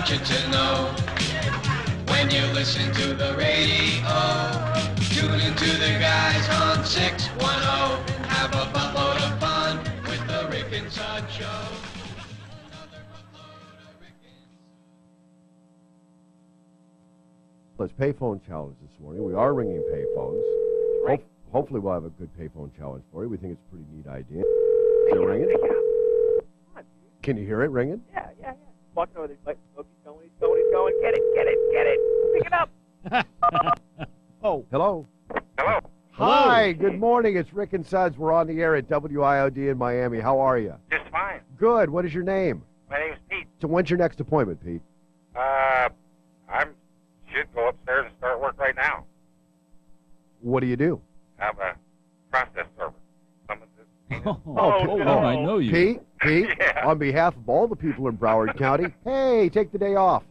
want you to know. When you listen to the radio, tune into the guys on 610 and have a buttload of fun with the Rick and Suds Show. Let's payphone challenge this morning. We are ringing payphones. Right. Hopefully we'll have a good payphone challenge for you. We think it's a pretty neat idea. Is it ringing? Can you hear it ringing? Yeah. Walking over there, like, oh, he's going. Get it. Pick it up. Oh, hello. Hello. Hi, good morning. It's Rick and Suds. We're on the air at WIOD in Miami. How are you? Just fine. Good. What is your name? My name's Pete. So when's your next appointment, Pete? I should go upstairs and start work right now. What do you do? I'm a process server. I know you. Pete, Yeah. on behalf of all the people in Broward County, hey, take the day off.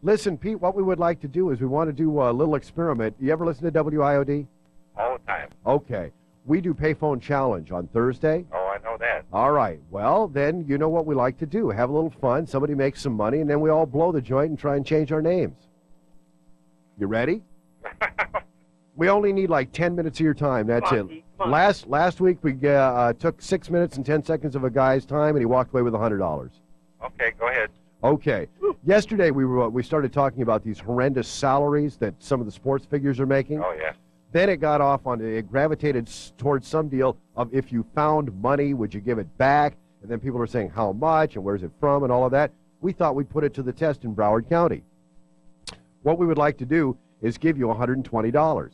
Listen, Pete, what we would like to do is we want to do a little experiment. You ever listen to WIOD? All the time. Okay. We do Payphone Challenge on Thursday. Oh, I know that. All right. Well, then you know what we like to do. Have a little fun. Somebody makes some money, and then we all blow the joint and try and change our names. You ready? We only need like 10 minutes of your time. That's Come on, it. Pete, come on. Last week we took 6 minutes and 10 seconds of a guy's time, and he walked away with $100. Okay, go ahead. Okay. Yesterday we started talking about these horrendous salaries that some of the sports figures are making. Oh, yeah. Then it got off on it gravitated towards some deal of if you found money, would you give it back? And then people were saying how much and where's it from and all of that. We thought we'd put it to the test in Broward County. What we would like to do is give you $120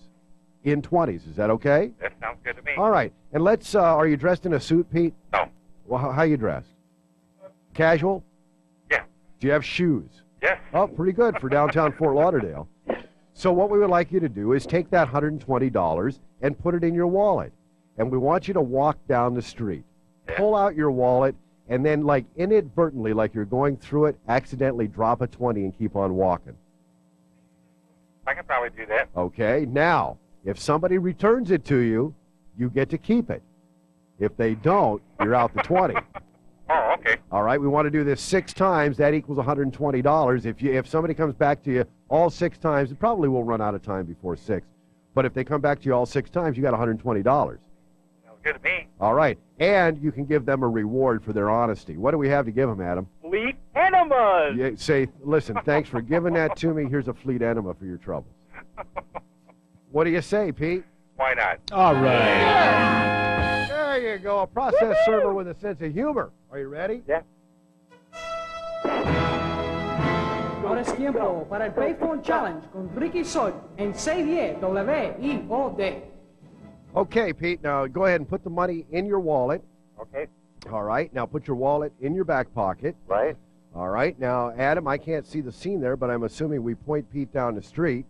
in 20s. Is that okay? That sounds good to me. All right. And let's, are you dressed in a suit, Pete? No. Well, how you dressed? Casual? Yeah. Do you have shoes? Yes. Oh, pretty good for downtown Fort Lauderdale. So what we would like you to do is take that $120 and put it in your wallet. And we want you to walk down the street. Yeah. Pull out your wallet, and then, like, inadvertently, like you're going through it, accidentally drop a 20 and keep on walking. I can probably do that. Okay? Now, if somebody returns it to you, you get to keep it. If they don't, you're out the 20. Oh, okay. All right, we want to do this 6 times. That equals $120. If somebody comes back to you all 6 times, it probably will run out of time before 6. But if they come back to you all 6 times, you got $120. Sounds good to me. All right, and you can give them a reward for their honesty. What do we have to give them, Adam? Fleet enemas. You say, listen, thanks for giving that to me. Here's a fleet enema for your troubles. What do you say, Pete? Why not? All right. There you go, a process server with a sense of humor. Are you ready? Yeah. Ahora es tiempo para el Payphone Challenge con Ricky Soy en 610 WIOD. Okay, Pete, now go ahead and put the money in your wallet. Okay. All right, now put your wallet in your back pocket. Right. All right, now, Adam, I can't see the scene there, but I'm assuming we point Pete down the street.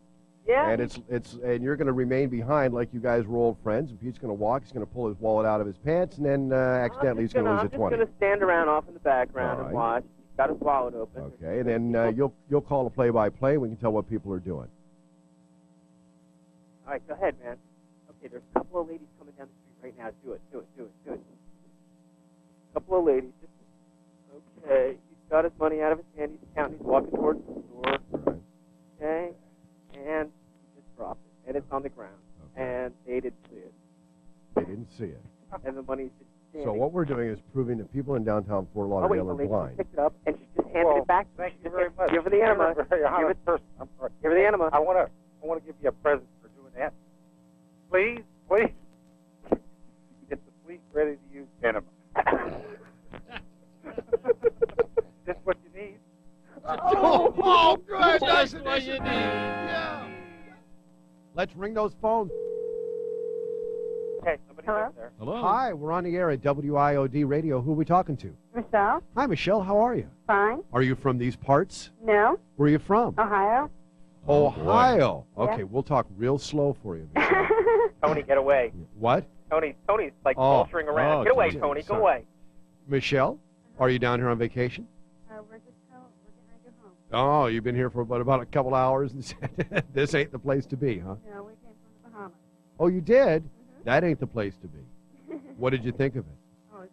Yeah. And and you're going to remain behind like you guys were old friends. And Pete's going to walk. He's going to pull his wallet out of his pants, and then accidentally he's going to lose a 20. I'm just going to stand around off in the background All and right. watch. He's got his wallet open. Okay, and then you'll call a play-by-play. We can tell what people are doing. All right, go ahead, man. Okay, there's a couple of ladies coming down the street right now. Do it. A couple of ladies. Okay, he's got his money out of his hand. He's counting. He's walking towards the store. All right. Okay, and he just dropped it, and it's on the ground, and they didn't see it, They didn't see it. and the money's just standing. So what we're doing is proving that people in downtown Fort Oh wait, Lauderdale the are lady blind. picked it up, and she just handed it back. Thank you very much. Give her the enema. Give her the enema. I want to give you a present for doing that. Please. It's a fleet ready to use enema. Just what you need. Oh, good. Just what you need. Yeah. Let's ring those phones. Okay, somebody Hello? up there. Hello. Hi, we're on the air at WIOD Radio. Who are we talking to? Michelle? Hi, Michelle. How are you? Fine. Are you from these parts? No? Where are you from? Ohio? Ohio. Yeah. Okay, we'll talk real slow for you, Michelle. Tony, get away. What? Tony's like Oh. vulturing around. Oh, Get away, Tony. Tony. Go Sorry. away. Michelle, are you down here on vacation? We're getting ready to go home. Oh, you've been here for about a couple hours and said, this ain't the place to be, huh? No, we came from the Bahamas. Oh, you did? Mhm. That ain't the place to be. What did you think of it? Oh, it's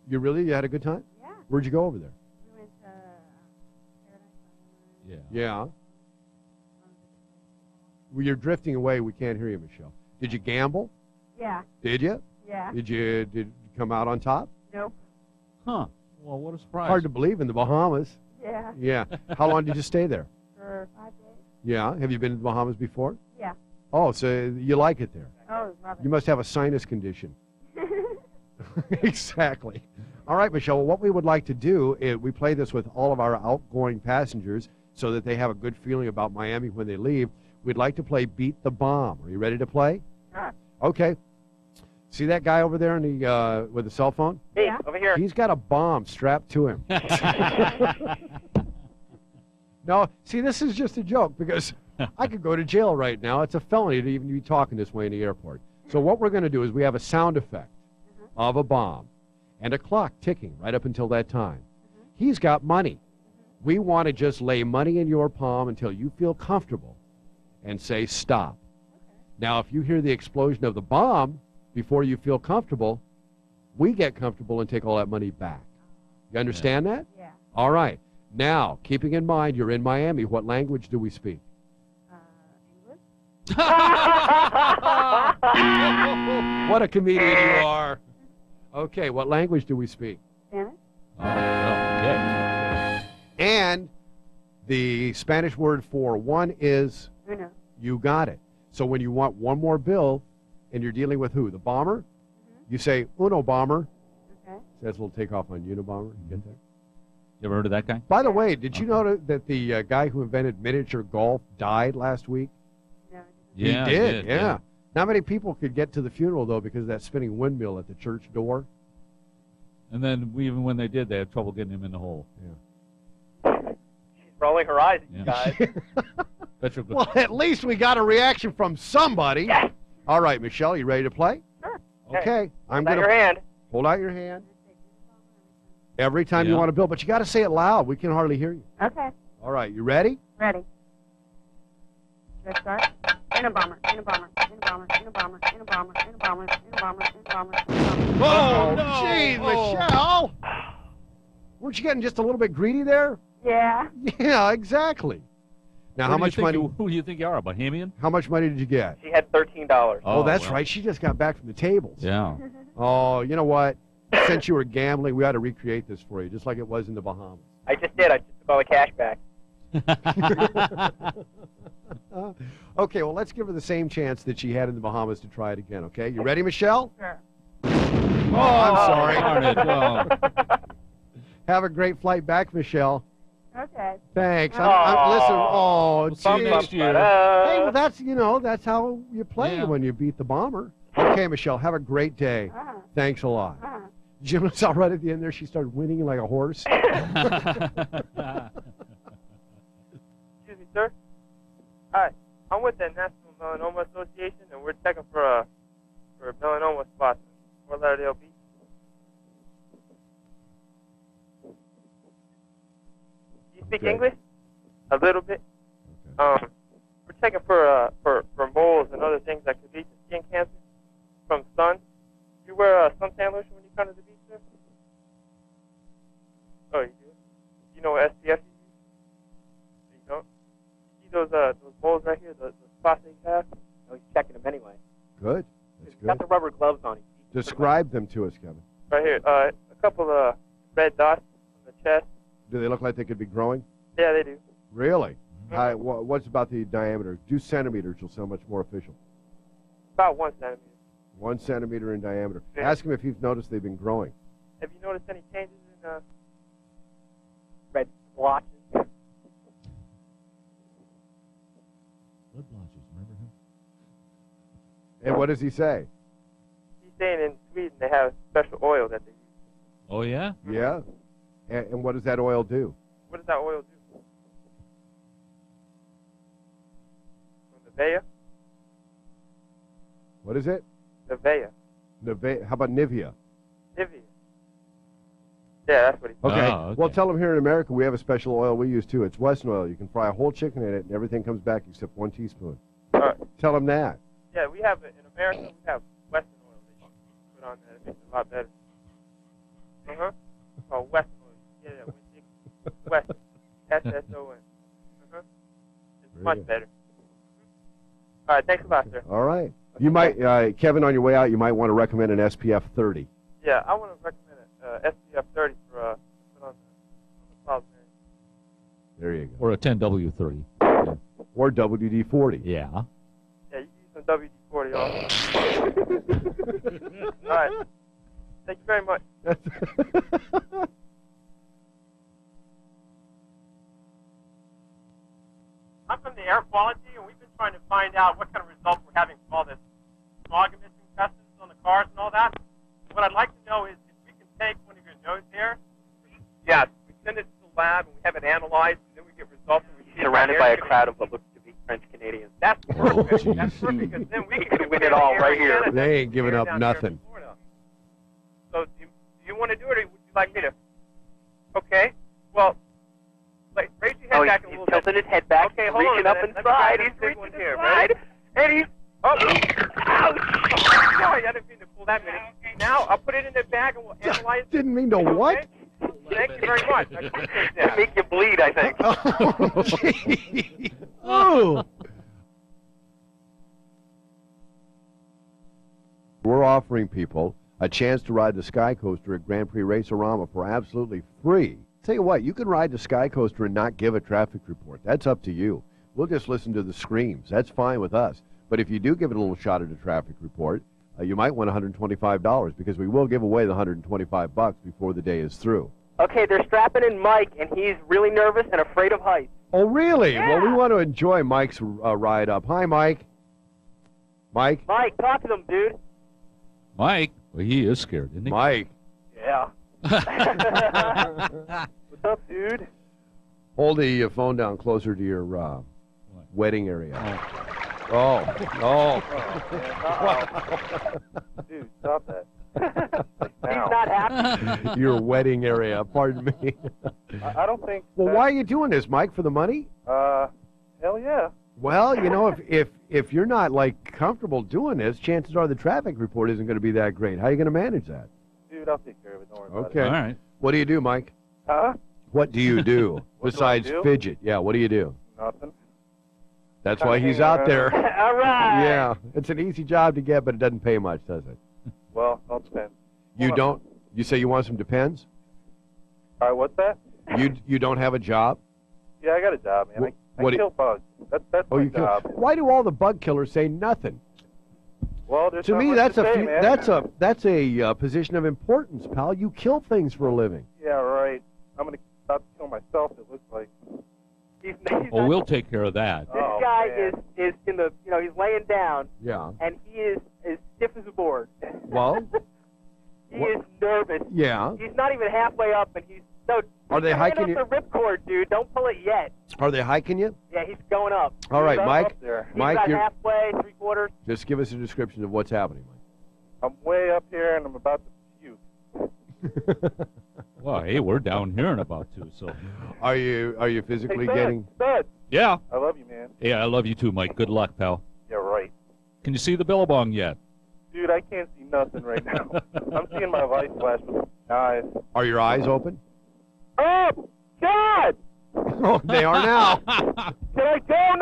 great. You had a good time? Yeah. Where'd you go over there? We went Yeah. Yeah. Well, you're drifting away. We can't hear you, Michelle. Did you gamble? Yeah. Did you? Yeah. Did you come out on top? Nope. Huh. Well, what a surprise. Hard to believe in the Bahamas. Yeah. Yeah. How long did you stay there? For 5 days. Yeah. Have you been to the Bahamas before? Yeah. Oh, so you like it there. Oh, love You must have a sinus condition. it. Exactly. All right, Michelle, what we would like to do is we play this with all of our outgoing passengers so that they have a good feeling about Miami when they leave. We'd like to play Beat the Bomb. Are you ready to play? Sure. Okay. See that guy over there in the, with the cell phone? Hey, Yeah. over here. He's got a bomb strapped to him. No, see, this is just a joke because I could go to jail right now. It's a felony to even be talking this way in the airport. So what we're going to do is we have a sound effect of a bomb and a clock ticking right up until that time. He's got money. We want to just lay money in your palm until you feel comfortable and say stop. Now, if you hear the explosion of the bomb before you feel comfortable, we get comfortable and take all that money back. You understand that? Yeah. All right. Now, keeping in mind you're in Miami, what language do we speak? English? What a comedian you are. Okay, what language do we speak? Spanish? Okay. And the Spanish word for one is Uno. you got it. So when you want one more bill and you're dealing with who? The bomber? You say uno bomber. Okay. That's a little takeoff on Unabomber. You get that? You ever heard of that guy? By the way, did you know that the guy who invented miniature golf died last week? No. Yeah, He did, yeah. Not many people could get to the funeral, though, because of that spinning windmill at the church door. And then even when they did, they had trouble getting him in the hole. She's rolling her eyes at you Yeah. guys. Bet you're good. Well, at least we got a reaction from somebody. Yes. All right, Michelle, you ready to play? Sure. Okay. I'm Hold out going your hand. hold out your hand every time you Yeah. want to bill, but you got to say it loud. We can hardly hear you. Okay. All right, you ready? Ready. Should I start? In a bomber, in a bomber, in a bomber, in a bomber, in a bomber, in a bomber, in a bomber, in a bomber, in a bomber. Oh, no. jeez, Oh. Michelle. Weren't you getting just a little bit greedy there? Yeah. Yeah, exactly. Now, how much money? Who do you think you are, a Bahamian? How much money did you get? She had $13. Oh, that's well. right. She just got back from the tables. Yeah. Oh, you know what? Since you were gambling, we ought to recreate this for you, just like it was in the Bahamas. I just did. I just took all the cash back. Okay, well, let's give her the same chance that she had in the Bahamas to try it again, okay? You ready, Michelle? Sure. Oh, I'm sorry. Darn it. Oh. Have a great flight back, Michelle. Okay. Thanks. Aw. Listen, oh, We'll see you gee. next year. Hey, well, that's how you play Yeah. when you beat the bomber. Okay, Michelle, have a great day. Thanks a lot. Jim was all right at the end there. She started whinnying like a horse. Excuse me, sir. Hi, I'm with the National Melanoma Association, and we're checking for melanoma spots in Fort Lauderdale Beach. Do you speak Okay. English? A little bit. We're checking for moles and other things that could lead to skin cancer from sun. Do you wear suntan lotion when you come to the beach, sir? Oh, you do? You know what SPF you use? You don't? See those moles right here, the spots that you have? No, he's checking them anyway. Good. That's He's got good. the rubber gloves on. Describe them to us, Kevin. Right here. A couple of red dots on the chest. Do they look like they could be growing? Yeah, they do. Really? What's about the diameter? Do centimeters will sound much more official. About 1 centimeter. 1 centimeter in diameter. Yeah. Ask him if you've noticed they've been growing. Have you noticed any changes in Red splotches. Blood blotches, remember him? And what does he say? He's saying in Sweden they have special oil that they use. Oh, yeah? Yeah. And what does that oil do? What does that oil do? From Nevea? What is it? Nevea. How about Nivea? Nivea. Yeah, that's what he said. Okay. Oh, okay. Well, tell them here in America we have a special oil we use too. It's Western oil. You can fry a whole chicken in it and everything comes back except 1 teaspoon. All right. Tell them that. Yeah, we have it in America. We have Western oil that you put on there. It makes it a lot better. It's called Western oil. You can get it at Winn-Dixie. Western. S-S-O-N. Much better. All right, thanks a lot, sir. All right. You might, Kevin, on your way out, you might want to recommend an SPF 30. Yeah, I want to recommend SPF 30 for put on the problem area. There you go. Or a 10W30. Or WD 40. Yeah. Yeah, you can use some WD-40 also. All right. Thank you very much. I'm from the air quality, and we've been trying to find out what kind of results we're having from all this smog emission tests on the cars and all that. What I'd like to know is if we can take one of your nose hairs. Yes, we send it to the lab, and we have it analyzed, and then we get results. And we see Surrounded by a crowd of what looks to be French Canadians. That's perfect. geez. That's perfect, because then we can win it all right here. They ain't giving up nothing. So do you want to do it, or would you like me to? Okay. Well, raise your head back a little He's tilting bit. his head back, Okay, hold reaching on up a minute. inside. Let me He's grab this big reaching one here, inside. right? And he's... Oh, ouch! Sorry, I didn't mean to pull that many. Now, I'll put it in the bag and we'll analyze it. Didn't mean to what? Okay? Thank you very much. I appreciate It'll that. make you bleed, I think. Oh, gee. Oh. We're offering people a chance to ride the Sky Coaster at Grand Prix Racerama for absolutely free. Tell you what, you can ride the Sky Coaster and not give a traffic report. That's up to you. We'll just listen to the screams. That's fine with us. But if you do give it a little shot at a traffic report, you might win $125 because we will give away the $125 before the day is through. Okay, they're strapping in Mike, and he's really nervous and afraid of heights. Oh, really? Yeah. Well, we want to enjoy Mike's ride up. Hi, Mike. Mike? Mike, talk to them, dude. Mike, well, he is scared, isn't he? Mike. Yeah. What's up, dude? Hold the phone down closer to your wedding area. Oh. Dude, stop that. He's not happy. Your wedding area. Pardon me. I don't think... Well, why are you doing this, Mike? For the money? Hell yeah. Well, you know, if you're not, like, comfortable doing this, chances are the traffic report isn't going to be that great. How are you going to manage that? Dude, I'll take care of it. Don't worry Okay. All right. What do you do, Mike? Huh? What do you do What do besides I do? fidget? Yeah, what do you do? Nothing. That's Kinda why he's hang out around. there. All right. Yeah, it's an easy job to get, but it doesn't pay much, does it? Well, I'll depend. You don't? You say you want some Depends? All right, what's that? You don't have a job? Yeah, I got a job, man. I What do kill bugs. That's Oh, my you kill. job. Why do all the bug killers say nothing? Well, there's To not me, much that's to a say, man. that's a position of importance, pal. You kill things for a living. Yeah, right. I'm gonna about to kill myself. It looks like. He's Oh, not, we'll take care of that. this Oh, guy man. is in the, he's laying down, Yeah. and he is as stiff as a board. Well, he what- is nervous. yeah. He's not even halfway up, and he's so. Are they he's hiking going up the ripcord, dude. Don't pull it yet. Are they hiking you? Yeah, he's going up. All right, I'm Mike. up there. He's Mike, about you're halfway, 3/4. just give us a description of what's happening, I'm way up here, and I'm about to puke. Mike. Well, hey, we're down here in about 2, so. Are you physically Hey, getting? Suds, Yeah. I love you, man. Yeah, I love you too, Mike. Good luck, pal. Yeah, right. Can you see the billabong yet? Dude, I can't see nothing right now. I'm seeing my light flash with my eyes. Are your eyes open? Oh, God! Oh, they are now. Can I go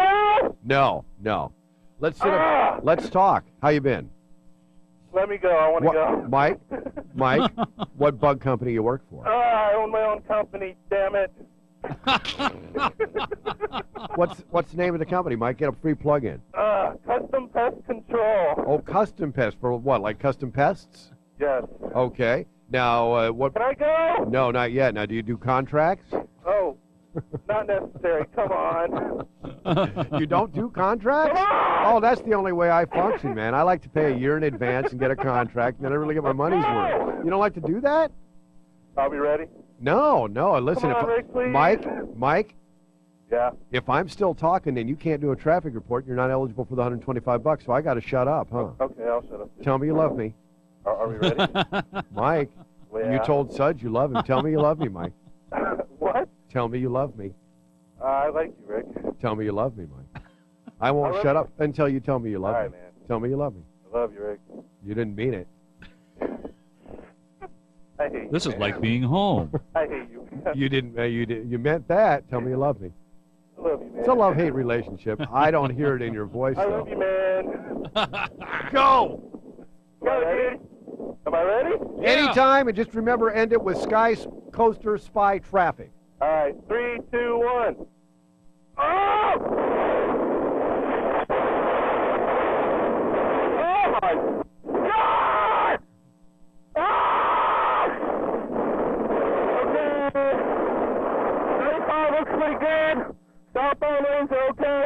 now? No. Let's sit up. Let's talk. How you been? Let me go. I want to go. Mike, what bug company you work for? I own my own company, damn it. What's the name of the company, Mike? Get a free plug-in. Custom Pest Control. Oh, Custom Pest. For what, like custom pests? Yes. Okay. Now, what? Can I go? No, not yet. Now, do you do contracts? Oh, not necessary. Come on. You don't do contracts? Come on! Oh, that's the only way I function, man. I like to pay a year in advance and get a contract, and then I really get my money's worth. You don't like to do that? I'll be ready. No. Listen, Come on, Rick, please. Mike, Yeah. if I'm still talking and you can't do a traffic report, you're not eligible for the $125, so I got to shut up, huh? Okay, I'll shut up. Tell me you love me. Are we ready? Mike, Well, you told Suds you love him. Tell me you love me, Mike. What? Tell me you love me. I like you, Rick. Tell me you love me, Mike. I won't I love shut you. up until you tell me you love All me. right, man. Tell me you love me. I love you, Rick. You didn't mean it. I hate This you, is man. like being home. I hate you. You didn't. You meant that. Tell me you love me. I love you, man. It's a love-hate relationship. I don't hear it in your voice, I though. love you, man. Go! Go, dude. Am I ready? Anytime, and just remember, end it with Sky Coaster Spy Traffic. All right, 3, 2, 1. Oh! Oh my God! Ah! Okay. 35 looks pretty good. Southbound lanes are okay.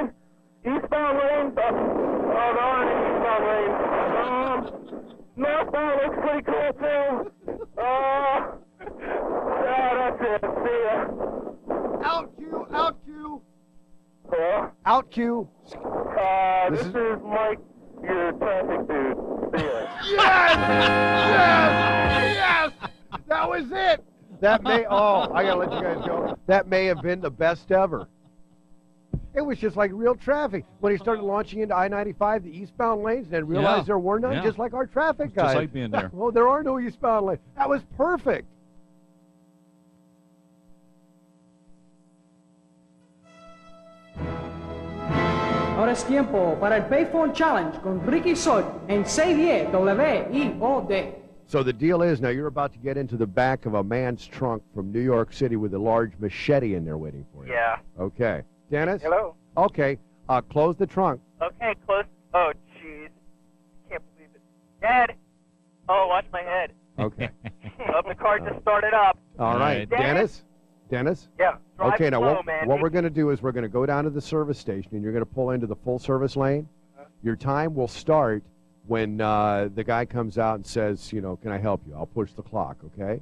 Eastbound lanes, oh no, I need eastbound lanes. Northbound looks pretty cool too. Yeah, that's it. See ya. Out Q. Hello? Out Q. This is Mike, your traffic dude. See ya. Yes! That was it! That may, I gotta let you guys go. That may have been the best ever. It was just like real traffic. When he started launching into I-95, the eastbound lanes, and then realized there were none, just like our traffic guys. Just like being there. Well, there are no eastbound lanes. That was perfect. Ahora es tiempo para el Payphone Challenge con Ricky Sod en 610 WIOD. So the deal is, now you're about to get into the back of a man's trunk from New York City with a large machete in there waiting for you. Yeah. Okay. Dennis? Hello. Okay. Close the trunk. Okay, close. Oh, jeez. Can't believe it. Dad! Oh, watch my head. Okay. Oh, the car just started up. All right. Dennis? Dennis? Yeah. Drive Okay, now slow, man. what we're going to do is we're going to go down to the service station, and you're going to pull into the full service lane. Your time will start when the guy comes out and says, you know, can I help you? I'll push the clock, okay?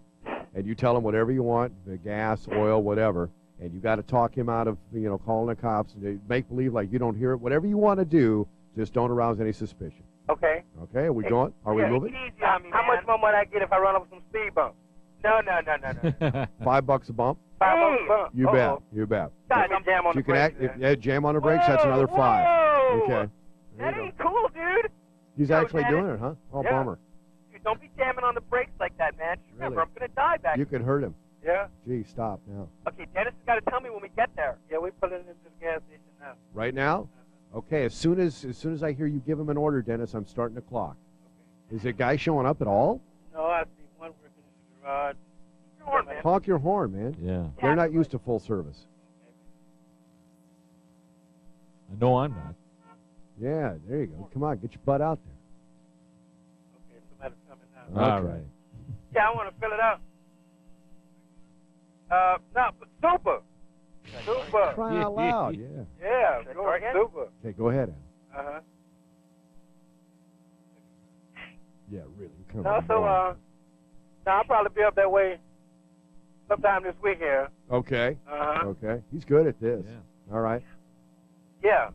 And you tell him whatever you want, the gas, oil, whatever, and you got to talk him out of, you know, calling the cops, and make believe like you don't hear it. Whatever you want to do, just don't arouse any suspicion. Okay. Okay, are we going? Are we moving? Easy on me, How much more would I get if I run over some speed bumps? No. $5 a bump? $5 a bump. You bet. You bet. God, jam on You the can brakes. jam on the brakes. That's another $5. Whoa. Okay. That ain't cool, dude. He's Yo, actually Dennis. doing it, huh? Oh, Yeah. bummer. Dude, don't be jamming on the brakes like that, man. Just remember, Really? I'm going to die back You could hurt him. Yeah. Gee, stop now. Okay, Dennis has got to tell me when we get there. Yeah, we're pulling into the gas station now. Right now? Okay, as soon as I hear you give him an order, Dennis, I'm starting the clock. Is the guy showing up at all? No, I see one working in the garage. Horn, man. Honk your horn, man. Yeah. They're not used to full service. I know I'm not. Yeah, there you go. Come on, get your butt out Okay, somebody's coming now. All Okay. right. Yeah, I want to fill it up. No, but super. there. Super. Crying out loud, yeah. Yeah, go super. Okay, go ahead, Al. Uh-huh. Yeah, really. Come No, on. so, boy. no, I'll probably be up that way sometime this week here. Okay. Uh-huh. Okay. He's good at this. Yeah. All right. Yeah.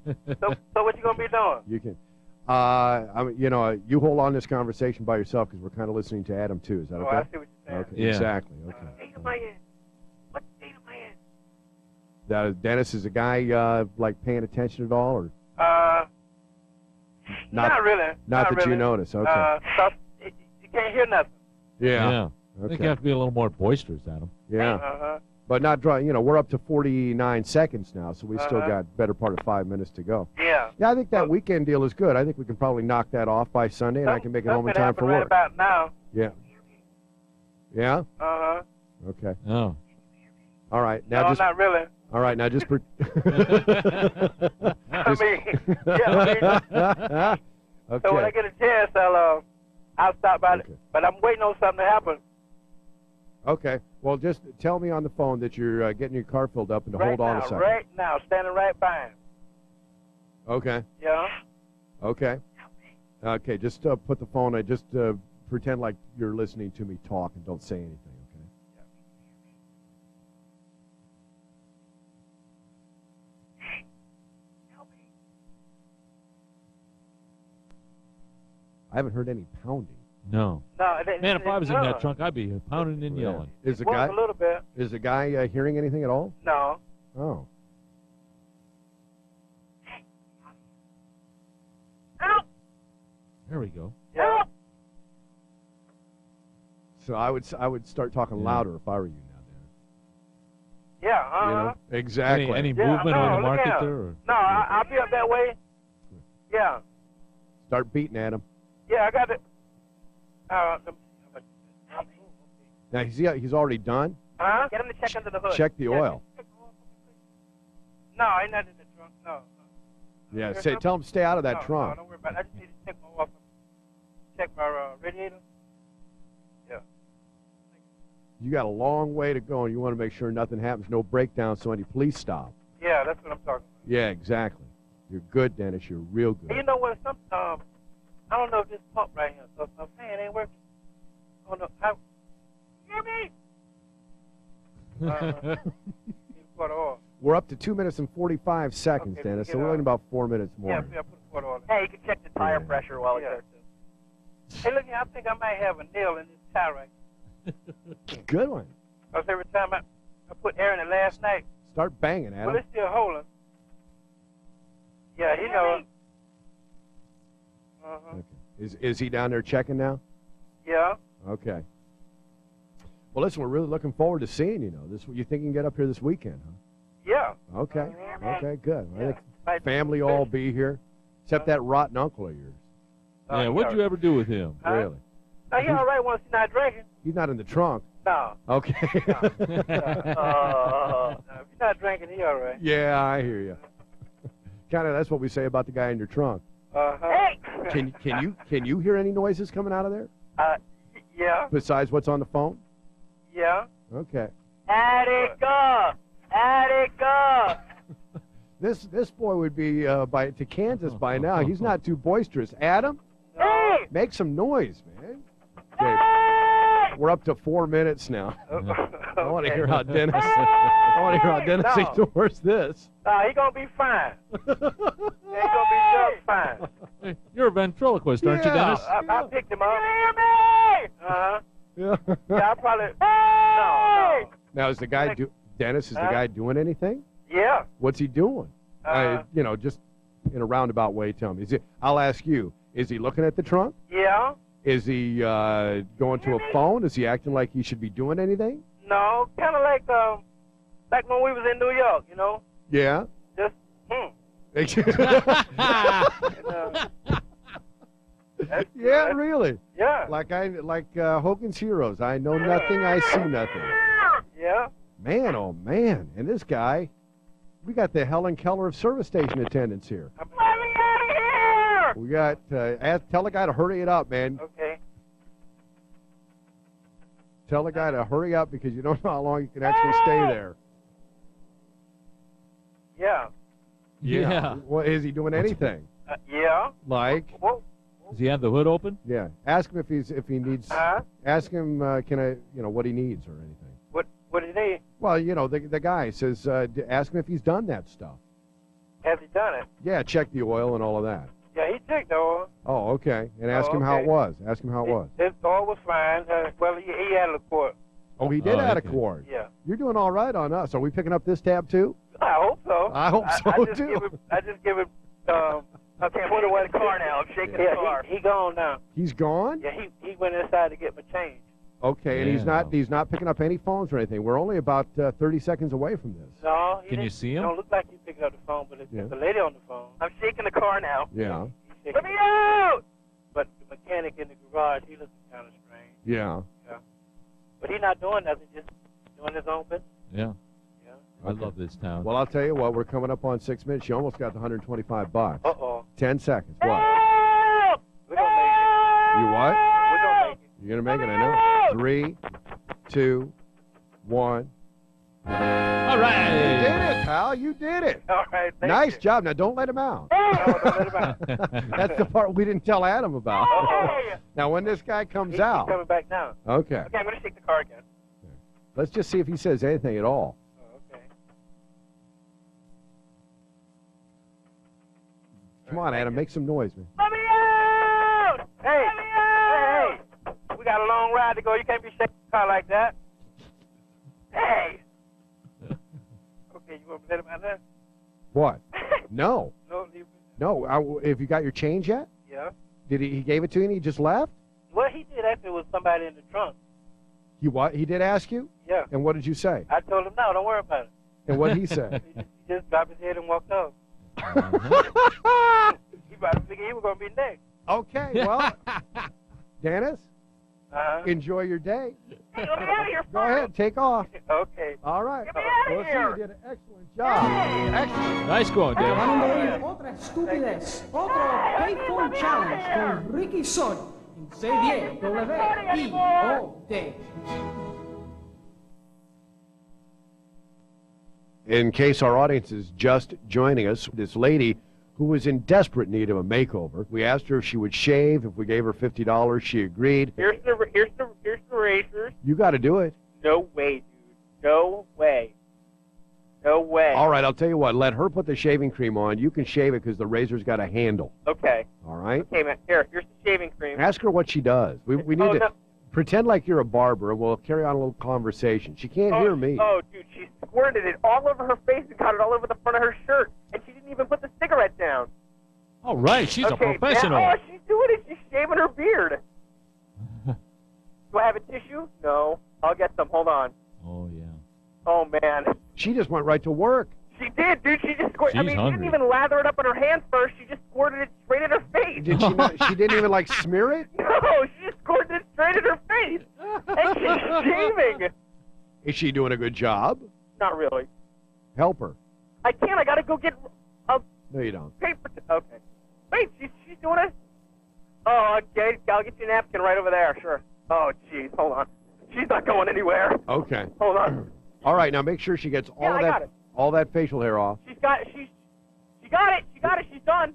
So what you going to be doing? You can. You hold on this conversation by yourself because we're kind of listening to Adam too. Is that Oh, okay? I see what you're saying. Okay. Yeah. Exactly. Okay. State of my end. What state of my end? Dennis is a guy like paying attention at all, or Not really. not that really. you notice? Okay. You can't hear nothing. yeah. I think Okay. you have to be a little more boisterous, Adam. Yeah. Uh-huh. But not drawing. You know, we're up to 49 seconds now, so we still Uh-huh. got better part of 5 minutes to go. Yeah. Yeah, I think that weekend deal is good. I think we can probably knock that off by Sunday, and I can make it home in Something time for happened right work. about now. Yeah. Yeah. Uh-huh. Okay. Oh. All right. Now No, just. not really. All right. Now just. I mean, yeah, Okay. So when I get a chance, I'll stop by. Okay. But I'm waiting on something to happen. Okay. Well, just tell me on the phone that you're getting your car filled up and to right hold on now, a second. right now, standing right by him. Okay. Yeah. Okay. Okay. Just put the phone. Just pretend like you're listening to me talk and don't say anything. Okay. I haven't heard any pounding. No. No, Man, if I was in that trunk, I'd be pounding and yelling. Is the It was guy a little bit. is the guy hearing anything at all? No. Oh. Help! There we go. Yeah. So I would start talking Yeah. louder if I were you now, Dan. Yeah, You know? Exactly. Any Yeah, movement no, on the look market out. there? Or? No, I'll be up that way. Yeah. Start beating at him. Yeah, I got it. Now, he's already done. Huh? Get him to check under the hood. Check the oil. No, ain't nothing in the trunk. No. Yeah, tell him stay out of that No, trunk. No, don't worry about it. I just need to check my radiator. Yeah. You got a long way to go, and you want to make sure nothing happens, no breakdown, so any police stop. Yeah, that's what I'm talking about. Yeah, exactly. You're good, Dennis. You're real good. Hey, you know what? I don't know if this pump right here, so I'm saying it ain't working. I don't know. Hear me? Need a quart of oil. We're up to 2 minutes and 45 seconds, Okay, Dennis, get so we're in about 4 minutes more. Yeah, put a quart of oil. Hey, you can check the tire Yeah. pressure while it's there, too. Hey, look here, I think I might have a nail in this tire right. Good one. Because every time I put air in it last night, Start banging at well, him. it's still holding. Yeah, you know. Uh-huh. Okay. Is he down there checking now? Yeah. Okay. Well, listen, we're really looking forward to seeing you. You think you can get up here this weekend, huh? Yeah. Okay. Okay, good. I think Right. family all be here, except that rotten uncle of yours. Yeah, what'd you ever do with him? Huh? Really? Now, he all right once he's not drinking. He's not in the trunk. No. Okay. If he's not drinking, he all right. Yeah, I hear you. Kind of. That's what we say about the guy in your trunk. Hey! Can you hear any noises coming out of there Yeah. besides what's on the phone? Yeah. Okay. Attica! Attica! This boy would be to Kansas by now. He's not too boisterous. Adam, Hey! make some noise, man. Okay, we're up to 4 minutes now. I want to hear how Dennis. I want to hear how Dennis No. ignores this. He gonna be fine. He gonna be just fine. Hey, you're a ventriloquist, aren't you, Yeah. Dennis? I picked him up. You hear me? Uh-huh. Yeah. Yeah, I probably. No. Now is the guy Dennis? Is the guy doing anything? Yeah. What's he doing? Just in a roundabout way. Tell me. I'll ask you. Is he looking at the trunk? Yeah. Is he going to a phone? Is he acting like he should be doing anything? No, kind of like when we was in New York, you know. Yeah. Just Yeah, really. Yeah. Like Hogan's Heroes. I know nothing, I see nothing. Yeah. Man, oh man. And this guy, we got the Helen Keller of service station attendants here. Let me out of here! We got, tell the guy to hurry it up, man. Okay. Tell the guy to hurry up because you don't know how long you can actually stay there. Yeah. Yeah. Well, is he doing anything? Yeah. Like? Whoa. Does he have the hood open? Yeah. Ask him if he needs. Ask him, what he needs or anything. What did he? Well, the guy says, ask him if he's done that stuff. Has he done it? Yeah, check the oil and all of that. Yeah, he took the oil. Oh, okay. And ask him how okay. it was. Ask him how it was. His oil was fine. Well, he had a quart. Oh, he did add a okay. quart. Yeah. You're doing all right on us. Are we picking up this tab too? I hope so. I hope so, just too. I just give it. I can't put away the car now. I'm shaking the car. He gone now. He's gone? Yeah, he went inside to get my change. Okay, and Yeah. he's not picking up any phones or anything. We're only about 30 seconds away from this. No, Can you see him? Don't look like he's picking up the phone, but it's Yeah. the lady on the phone. I'm shaking the car now. Yeah. Let me out! But the mechanic in the garage, he looks kind of strange. Yeah. But he's not doing nothing, just doing his own business. Yeah. Yeah. I love this town. Well, I'll tell you what. We're coming up on 6 minutes. You almost got the $125. Uh-oh. 10 seconds. What? Help! We're going to make it. You what? We're going to make it. You're gonna make it. I know. 3, 2, 1. All You right. did it, pal. You did it. All right, thank Nice you. job. Now don't let him out. No, don't let him out. That's the part we didn't tell Adam about. Uh-oh. Now when this guy comes He's out, coming back now. okay, Okay, I'm going to shake the car again. let's just see if he says anything at all. Oh, okay. Come on, Adam, make some noise, man. Let me out! Hey! Hey! We got a long ride to go. You can't be shaking the car like that. Hey! Okay, you want to let him out there? What? No, No, leave him. no. Have you got your change yet? Yeah. Did he gave it to you and he just left? Well, he did actually with somebody in the trunk. He what? He did ask you? Yeah. And what did you say? I told him, no, don't worry about it. And what'd he say? He just dropped his head and walked off. He probably figured he was going to be next. Okay, well, Dennis, Uh-huh. enjoy your day. Hey, let me out of here Go ahead, take off. Okay. All right. Get me out of We'll see, here. you did an excellent job. Excellent. Nice going, Dave. Acabaron de oír otra estupidez, otro Payphone Challenge con Ricky Sod en C10 WIOD. In case our audience is just joining us, this lady who was in desperate need of a makeover, we asked her if she would shave. If we gave her $50, she agreed. Here's the razors. You got to do it. No way, dude. No way. No way. All right, I'll tell you what. Let her put the shaving cream on. You can shave it because the razor's got a handle. Okay. All right? Okay, man. Here's the shaving cream. Ask her what she does. We need to no. pretend like you're a barber, and we'll carry on a little conversation. She can't hear me. Oh, dude, she squirted it all over her face and got it all over the front of her shirt. And she didn't even put the cigarette down. All right, she's a Okay, professional. Now, oh, she's doing it. She's shaving her beard. Do I have a tissue? No. I'll get some. Hold on. Oh, yeah. Oh, man. She just went right to work. She did, dude. She just squirted. I She's mean, hungry. she didn't even lather it up on her hands first. She just squirted it straight in her face. Did she not? She didn't even, like, smear it? No, she just squirted it straight in her face. And she's shaving. Is she doing a good job? Not really. Help her. I can't. I got to go get a No, you don't. paper. Okay. Wait, she's doing it? Oh, okay. I'll get you a napkin right over there. Sure. Oh, jeez. Hold on. She's not going anywhere. Okay. Hold on. All right, now make sure she gets all Yeah, of I that got it. all that facial hair off. She got it. She got it. She got it. She's done.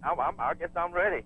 I guess I'm ready.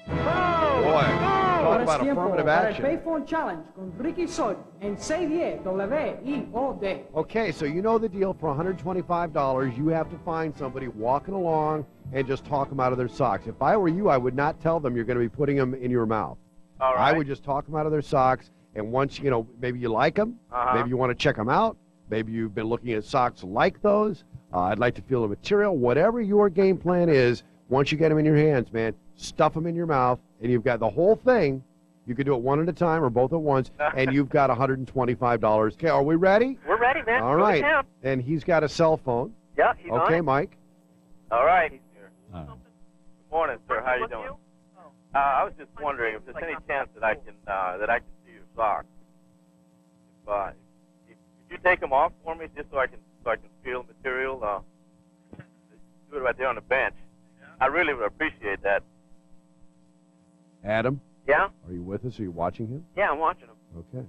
Boy, talk Ahora es about tiempo affirmative para el action. Payphone Challenge con Ricky Sod en C10 WIOD. Okay, so you know the deal. For $125, you have to find somebody walking along and just talk them out of their socks. If I were you, I would not tell them you're going to be putting them in your mouth. All I right. would just talk them out of their socks, and once, maybe you like them, Uh-huh. maybe you want to check them out, maybe you've been looking at socks like those, I'd like to feel the material, whatever your game plan is, once you get them in your hands, man, stuff them in your mouth, and you've got the whole thing. You could do it one at a time or both at once, and you've got $125. Okay, are we ready? We're ready, man. All Go to right. town. And he's got a cell phone. Yeah, he's on Okay, it. Mike. All right. He's here. All right. Good morning, sir. How you doing? I was just wondering if there's any chance that I can see your socks. If you take them off for me, just so I can feel the material. Do it right there on the bench. I really would appreciate that. Adam, Yeah? are you with us? Are you watching him? Yeah, I'm watching them. Okay.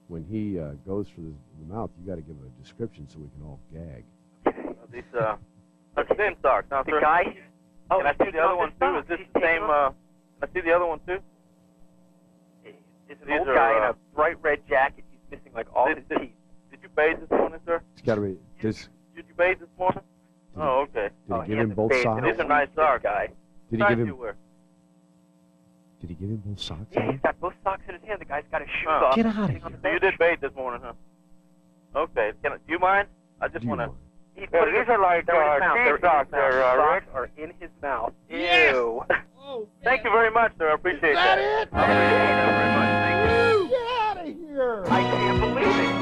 When he goes for the mouth, you got to give a description so we can all gag. These are the same socks, huh, sir? The guy. Oh, can I see the other one too? Is this the same? Can I see the other one too? It's an old guy in a bright red jacket. He's missing like all his teeth. Did you bathe this morning, sir? It's got to be. Did Did you bathe this morning? Oh, okay. he give him both socks? These are nice socks, guy. Did he give him? You wear? Did he give him both socks? Yeah, he's got both socks in his hand. The guy's got his shoes off. Get out of sitting here. on the bench. You did bathe this morning, huh? Okay. Do you mind? I just Do you want to. mind? These are like cheese socks. Rick. Are in his mouth. Yes. Ew. Oh, Thank you very much, sir. I appreciate that. it? I appreciate that very much. Thank you. Get out of here! I can't believe it.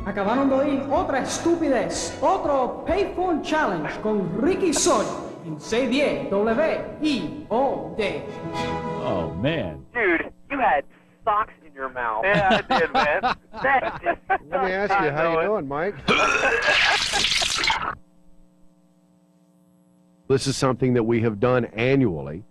Acabaron de oír otra estupidez, otro Payphone Challenge con Ricky Sod en C10 WIOD. Oh, man. Dude, you had socks in your mouth. Yeah, I did, man. That's just... Let me ask you, how you doing, Mike? This is something that we have done annually.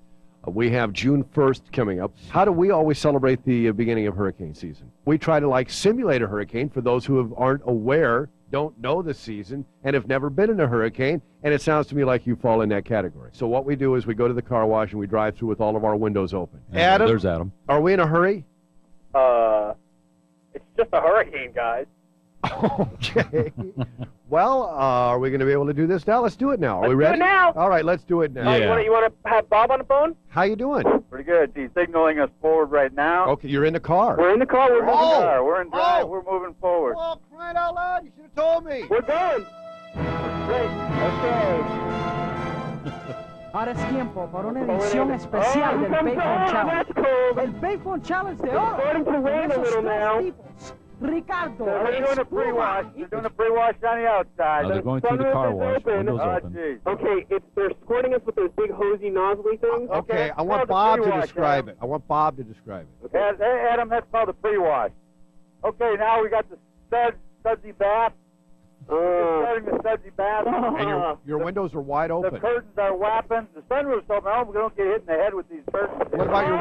We have June 1st coming up. How do we always celebrate the beginning of hurricane season? We try to simulate a hurricane for those who aren't aware, don't know the season, and have never been in a hurricane, and it sounds to me like you fall in that category. So what we do is we go to the car wash and we drive through with all of our windows open. Adam, There's Adam. are we in a hurry? It's just a hurricane, guys. Okay. Well, are we going to be able to do this now? Let's do it now. Are we Let's do ready? it now. All right, let's do it now. Yeah. You want to have Bob on the phone? How you doing? Pretty good. He's signaling us forward right now. Okay, you're in the car. We're in the car. We're moving. Oh. We're in drive. Oh. We're moving forward. Oh, crying out loud. You should have told me. We're going. Great. Okay. Ahora es tiempo para una edición especial del Payphone Challenge. El Payphone Challenge de hoy. Starting to rain a Esos little tres now. tipos. Ricardo, They're doing a pre-wash. They're doing a pre-wash on the outside. No, they're going through the Sunroof car is wash. open. Windows Oh, open. geez. Okay, they're squirting us with those big hosey, nozzly things. Okay, I Called want the Bob to pre-wash, describe Adam. it. I want Bob to describe it. Adam, that's called a pre-wash. Okay, now we got the sudsy bath. We're starting the sudsy bath. And your windows are wide The open. curtains are whapping. The sunroof's open. I hope we don't get hit in the head with these curtains. What about your...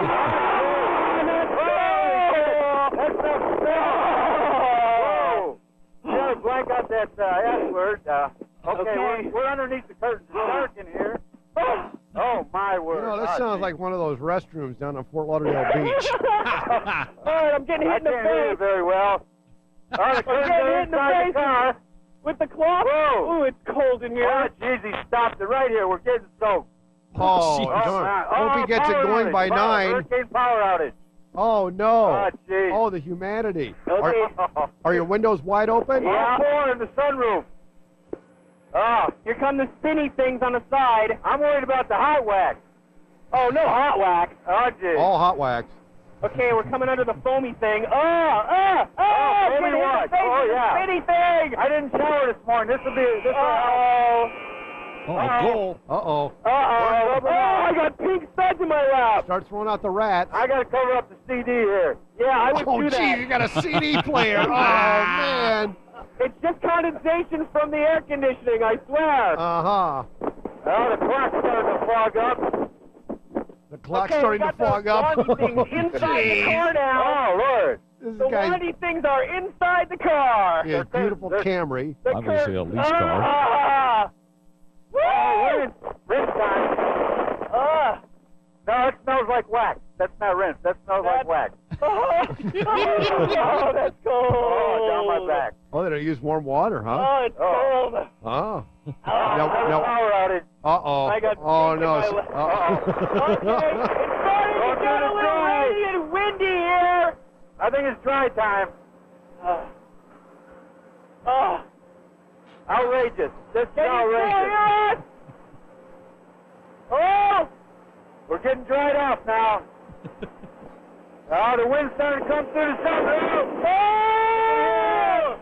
That's not Whoa! You gotta blank out that S word. Okay. We're underneath the curtains. It's dark in here. Oh, my word. You know, this sounds like one of those restrooms down on Fort Lauderdale Beach. All right, I'm getting hit in the can't hear you face. very well. The curtains getting are hit in the inside face. the car. With the cloth. Whoa. Ooh, it's cold in here. Oh, jeez, he stopped it right here. We're getting soaked. Oh, Oh, darn. man. Hope he gets it power going outage. by 9. Hurricane power outage. Oh, no. Oh, jeez. Oh, the humanity. Okay. Are your windows wide open? Yeah. Four in the sunroof. Oh, Here come the spinny things on the side. I'm worried about the hot wax. Oh, no hot wax. Oh, jeez. All hot wax. Okay, we're coming under the foamy thing. foamy Getting hit in the wax. face Oh, with the yeah. spinny thing. I didn't shower this morning. This will help. Uh-oh. Oh, Uh-oh. Uh-oh. Oh, I got pink studs in my lap. Start throwing out the rats. I got to cover up the CD here. Yeah, I would Oh, do gee, that. you got a CD player. Oh, man. It's just condensation from the air conditioning, I swear. Uh-huh. Oh, the clock's starting to fog up. The clock's Okay, starting we to got fog the up. wandy things inside the car now. Oh, Lord. This The guy's wandy things are inside the car. his beautiful Camry. The Obviously a lease car. Ah! Oh, rinse time. Ah! No, it smells like wax. That's not rinse. That smells like wax. Oh, that's cold. Oh, down my back. Oh, they don't use warm water, huh? Oh, it's cold. Oh. Another No. power outage. Uh-oh. I got Oh, pink in no. my lip. Uh-oh. Okay, it's starting to get a little rainy and windy here. I think it's dry time. Oh, Outrageous. This is can you outrageous. see it? Oh! We're getting dried off now. Oh, the wind's starting to come through the sunroof. Oh!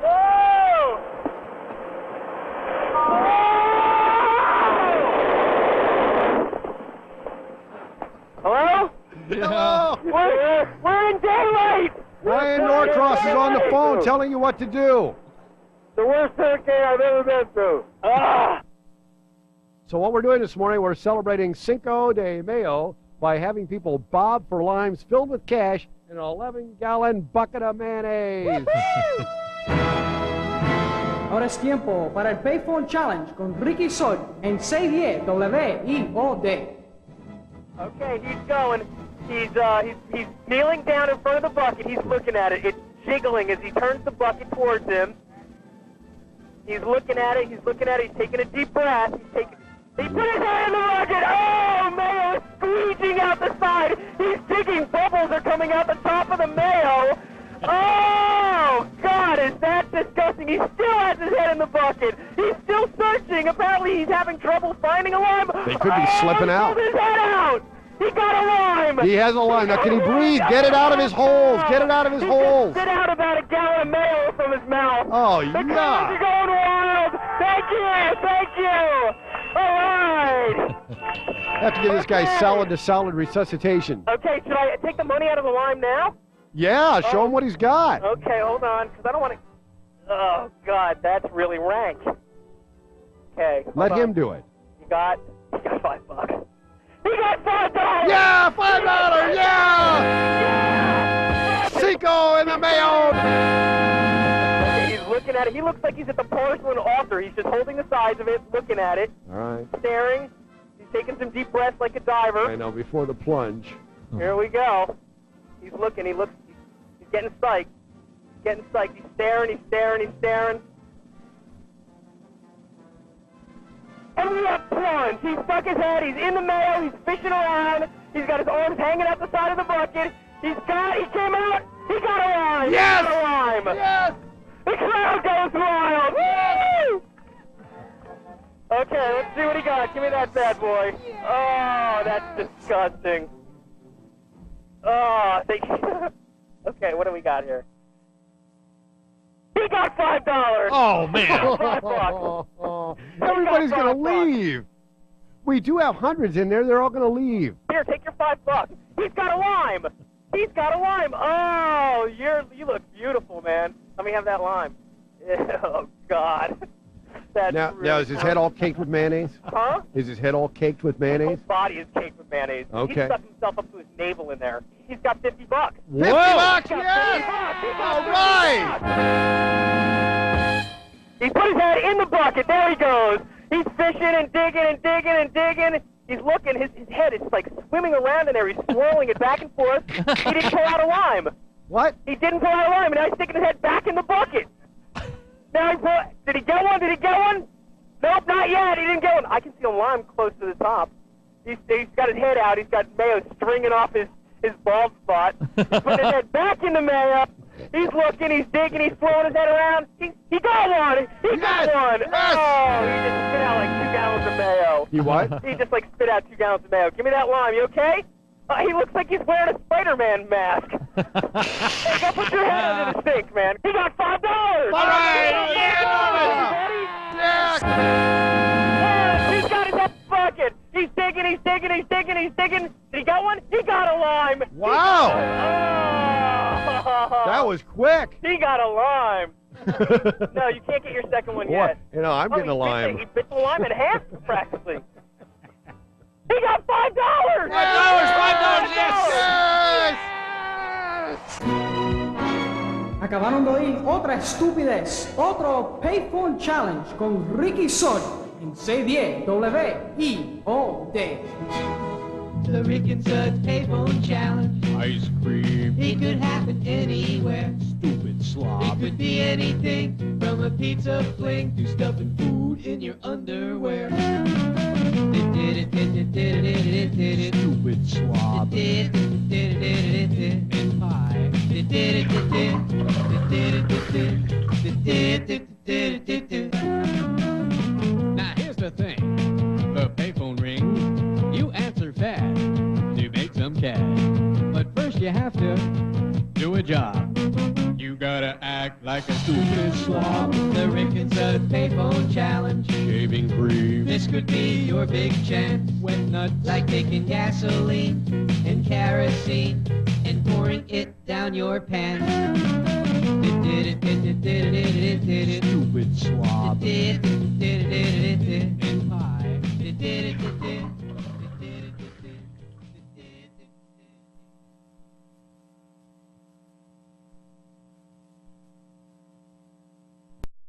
Oh! Hello? yeah. We're in daylight! Ryan Norcross is on the phone telling you what to do. The worst hurricane I've ever been through. Ah! So what we're doing this morning, we're celebrating Cinco de Mayo by having people bob for limes filled with cash in an 11-gallon bucket of mayonnaise. Ahora es tiempo para el Payphone Challenge con Ricky Sod en 610 WIOD. Okay, he's going. He's kneeling down in front of the bucket. He's looking at it. It's jiggling as he turns the bucket towards him. He's looking at it. He's looking at it. He's taking a deep breath. He put his hand in the bucket. Oh, mayo is squeezing out the side. He's digging. Bubbles are coming out the top of the mayo. Oh, God, is that disgusting. He still has his head in the bucket. He's still searching. Apparently, he's having trouble finding a lime. They could be slipping out. He pulled his head out. He got a lime. He has a lime. Now, can he breathe? Get it out of his holes. Get it out of his He holes. just spit out about a gallon of mayo from his mouth. Oh, The cars are yeah. going wild. Thank you. Thank you. All right. Have to give this guy salad-to-salad resuscitation. Okay, should I take the money out of the lime now? Yeah, show him what he's got. Okay, hold on, because I don't want to... Oh, God, that's really rank. Okay. hold Let on. him do it. He got $5. He got $5! Yeah, $5. Yeah! Cinco in the Mayo. Okay, he's looking at it. He looks like he's at the porcelain altar. He's just holding the sides of it, looking at it, All right. staring. He's taking some deep breaths like a diver. I know, before the plunge. Here we go. He's looking. He's getting psyched. He's getting psyched. He's staring. And we have plunge. He stuck his head. He's in the mayo. He's fishing around. He's got his arms hanging out the side of the bucket. He came out. He got a lime. Yes! He got a lime. Yes! The crowd goes wild! Woo! Okay, let's see what he got. Give me that bad boy. Oh, that's disgusting. Oh, okay, what do we got here? He got $5! Oh, man. $5. Everybody's got going to $5. leave. We do have hundreds in there. They're all going to leave. Here, take your $5. He's got a lime. He's got a lime. Oh, you look beautiful, man. Let me have that lime. Oh God. That's Now, really is his head all caked with mayonnaise? Huh? Is his head all caked with His mayonnaise? whole body is caked with mayonnaise. Okay. He stuck himself up to his navel in there. He's got $50. $50, yes! All right! He put his head in the bucket. There he goes. He's fishing and digging and digging and digging. He's looking. His head is like swimming around in there. He's swirling it back and forth. He didn't pull out a lime. What? He didn't pull out a lime, and now he's sticking his head back in the bucket. Now did he get one? Did he get one? Nope, not yet. He didn't get one. I can see a lime close to the top. He's got his head out. He's got mayo stringing off his bald spot. He's putting his head back in the mayo. He's looking. He's digging. He's throwing his head around. He got one. He got one. Yes. Oh, he just spit out like 2 gallons of mayo. He what? He just like spit out 2 gallons of mayo. Give me that lime. You okay? He looks like he's wearing a Spider-Man mask. Hey, go put your head under the sink, man. He got $5. All right. Yes. He's got his head in the bucket. He's digging. He's digging. He's digging. He's digging. Did he got one? He got a lime. Wow. Oh. That was quick. He got a lime. No, you can't get your second one Boy, yet. you know, I'm getting a lime. He bit the lime in half, practically. He got $5! $5! Yes! Acabaron de oír otra estupidez, otro Payphone Challenge con Ricky Sod en C10 WIOD. The Rick and Suds Payphone Challenge. Ice cream. It could happen anywhere. Stupid slob. It could be anything from a pizza fling to stuffing food in your underwear. Stupid slob. And pie. Now here's the thing. The payphone rings. You answer fast to make some cash. But first you have to do a job. You gotta act like a stupid slob. The Rick and Suds Payphone Challenge. Shaving cream. This could be your big chance. Wet nuts. Like taking gasoline and kerosene and pouring it down your pants. Stupid slob. And pie.